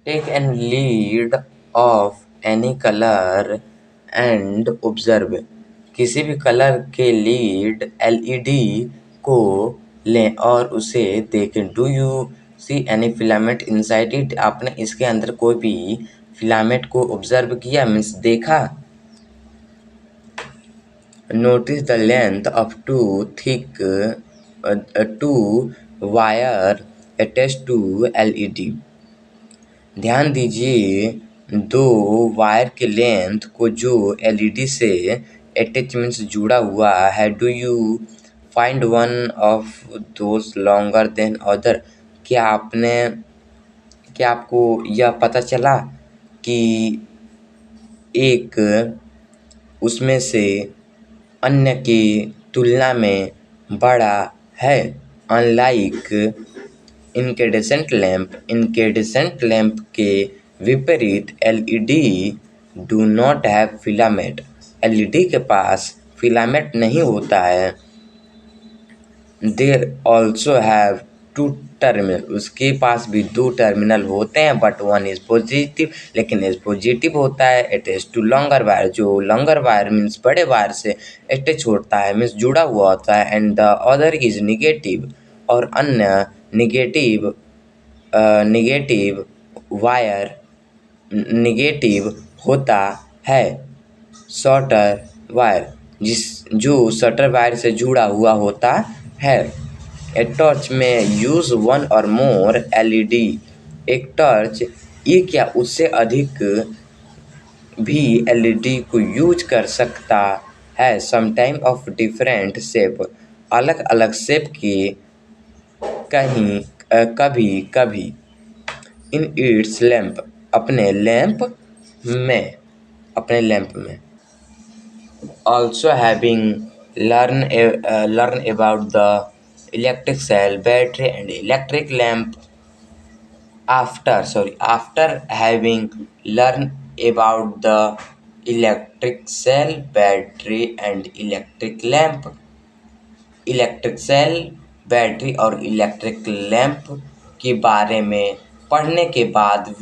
Take an lead of any color and observe. किसी भी colour के लीड एलईडी को लें और उसे देखें. Do you see any filament inside it? आपने इसके अंदर कोई भी फिलामेंट को ऑब्जर्व किया, मीन्स देखा. Notice the length of two wire attached to LED. ध्यान दीजिए दो वायर के लेंथ को जो एलईडी से अटैचमेंट से जुड़ा हुआ है. Do you find one of those longer than other? क्या आपको यह पता चला कि एक उसमें से अन्य की तुलना में बड़ा है? अनलाइक इनकेडेसेंट लैंप के विपरीत LED do not have filament. LED के पास फिलामेंट नहीं होता है. There also have two terminal. उसके पास भी दो टर्मिनल होते हैं, बट वन इज पॉजिटिव, लेकिन इज पॉजिटिव होता है. Attach to longer wire. जो लॉन्गर वायर मीन्स बड़े वायर से अटैच होता है, मीन्स जुड़ा हुआ होता है. And the other is negative. और अन्य निगेटिव वायर निगेटिव होता है. शॉर्टर वायर जो शॉर्टर वायर से जुड़ा हुआ होता है. ए टॉर्च में यूज वन और मोर एलईडी. एक टॉर्च एक या उससे अधिक भी एलईडी को यूज कर सकता है. Sometime of different shape. अलग अलग शेप की कभी कभी. In its lamp. अपने लैंप में. Also having learn about the electric cell, battery and electric lamp. After having learned about the electric cell, battery and electric lamp. Electric cell, battery और electric lamp के बारे में पढ़ने के बाद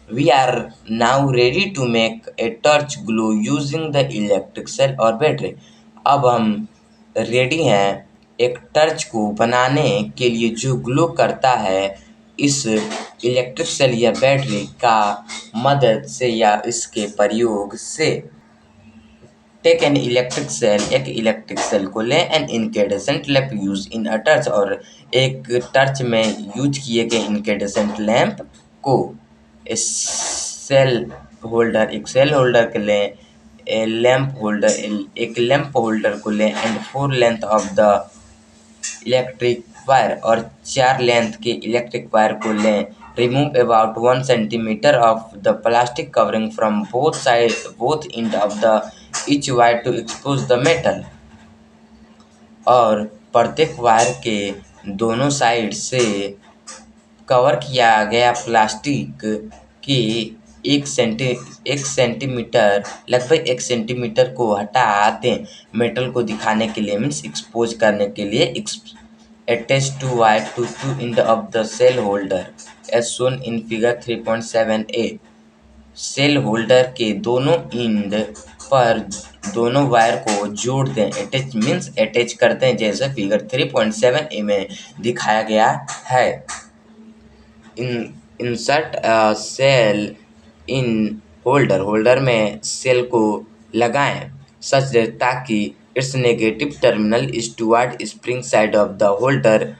we are now ready to make a torch glow using the electric cell और battery. अब हम रेडी हैं एक टॉर्च को बनाने के लिए जो ग्लो करता है इस इलेक्ट्रिक सेल या बैटरी का मदद से या इसके प्रयोग से. Take an electric cell. एक इलेक्ट्रिक सेल को लें. An incandescent lamp use in a torch. और एक टॉर्च में यूज किए गए इनकेडेसेंट लैंप को. एक सेल होल्डर को लें. एक लैंप होल्डर को लें. And 4 length of the electric wire. और 4 लेंथ के इलेक्ट्रिक वायर को लें. Remove about 1 centimeter of the plastic covering from both end of the each wire to expose the metal. और प्रत्येक वायर के दोनों साइड से कवर किया गया प्लास्टिक के लगभग 1 सेंटीमीटर को हटा दें. मेटल को दिखाने के लिए मीन्स एक्सपोज करने के लिए. Attach two wire to two end of the cell holder as shown in figure 3.7a. Cell holder के दोनों इंड पर दोनों वायर को जोड़ दें. अटैच करते हैं जैसे फिगर 3.7a में दिखाया गया है. Insert a cell in holder में सेल को लगाएं सच ताकि its negative terminal is toward spring side of the holder.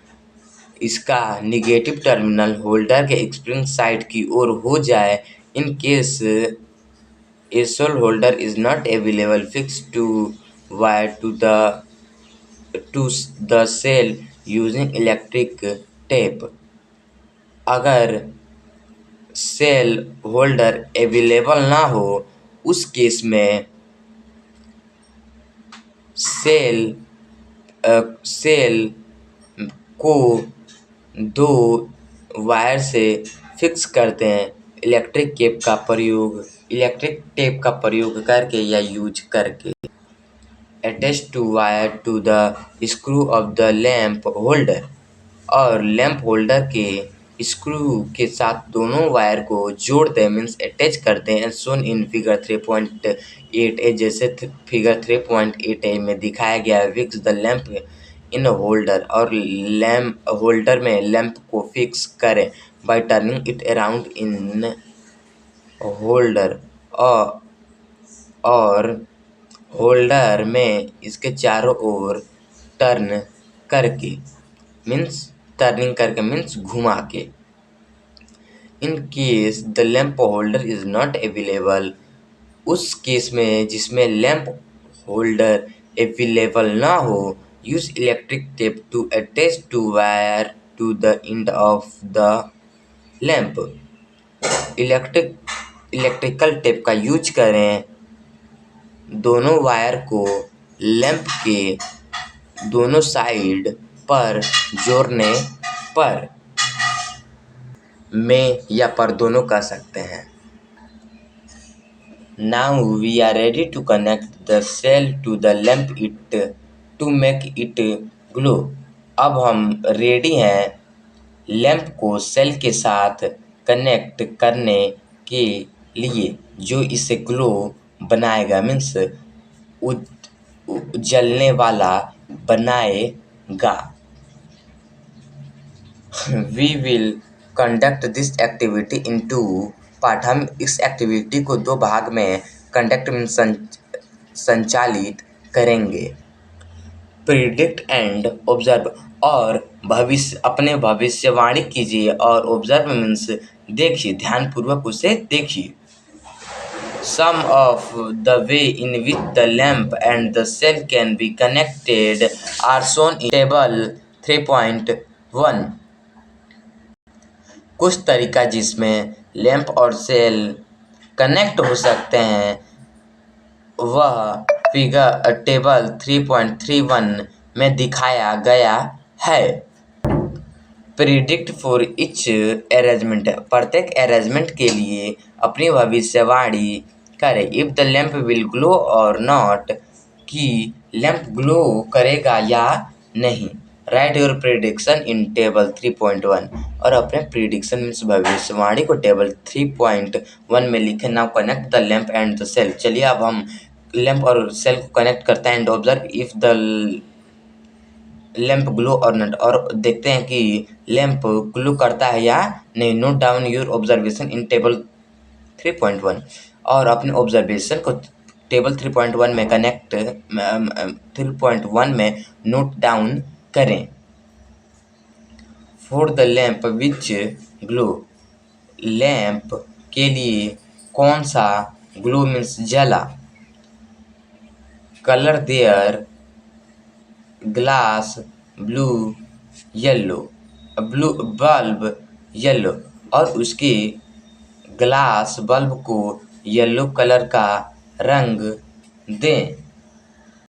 इसका नेगेटिव टर्मिनल होल्डर के स्प्रिंग साइड की ओर हो जाए. In case a cell holder is not available, fix two wire to the cell using electric tape. अगर cell holder available ना हो उस केस में सेल को 2 वायर से फिक्स करते हैं इलेक्ट्रिक टेप का प्रयोग करके या यूज करके. Attach two wire to the screw of the lamp holder. और लैंप होल्डर के स्क्रू के साथ दोनों वायर को जोड़ दें, मीन्स अटैच कर दें। एंड सोन इन फिगर 3.8 जैसे फिगर 3.8 में दिखाया गया है। Fix the lamp in holder, और लैंप होल्डर में लैंप को फिक्स करें by turning it around in holder, और होल्डर में इसके चारों ओर टर्न करके, मीन्स घुमा के। In case the lamp holder is not available, उस केस में जिसमें लैंप होल्डर अवेलेबल ना हो, use electric tape to attach two wire to the end of the lamp. Electrical tape का यूज करें दोनों वायर को लैंप के दोनों साइड पर जोड़ने पर, में या पर दोनों कर सकते हैं। Now we are ready to connect the cell to the lamp to make it glow। अब हम रेडी हैं लैंप को सेल के साथ कनेक्ट करने के लिए, जो इसे ग्लो बनाएगा, मीन्स जलने वाला बनाएगा। We will conduct this activity in two part. हम इस एक्टिविटी को दो भाग में कंडक्ट में संचालित करेंगे। प्रिडिक्ट एंड ऑब्जर्व, और अपने भविष्यवाणी कीजिए, और ऑब्जर्व मीन्स देखिए, ध्यानपूर्वक उसे देखिए। Some of the way in which the lamp and the cell can be connected are shown in table 3.1। कुछ तरीका जिसमें लैंप और सेल कनेक्ट हो सकते हैं वह फिगर टेबल 3.31 में दिखाया गया है। प्रिडिक्ट फॉर ईच अरेंजमेंट, प्रत्येक अरेंजमेंट के लिए अपनी भविष्यवाणी करें। If the lamp will glow और नॉट, कि लैंप ग्लो करेगा या नहीं। Right your prediction in table 3.1, और अपने प्रिडिक्शन मीन्स भविष्यवाणी को टेबल 3.1 में लिखें। Now connect the lamp and the cell. चलिए अब हम लैंप और सेल को कनेक्ट करते हैं। And observe if the lamp glow और नॉट, और देखते हैं कि लैंप ग्लो करता है या नहीं। Note down your observation in table 3.1, और अपने ऑब्जर्वेशन को टेबल 3.1 में 3.1 में नोट डाउन करें। For the lamp which glow, lamp के लिए कौन सा ग्लो मीन्स जला। Colour their glass blue yellow, bulb yellow, और उसके ग्लास बल्ब को येलो कलर का रंग दें।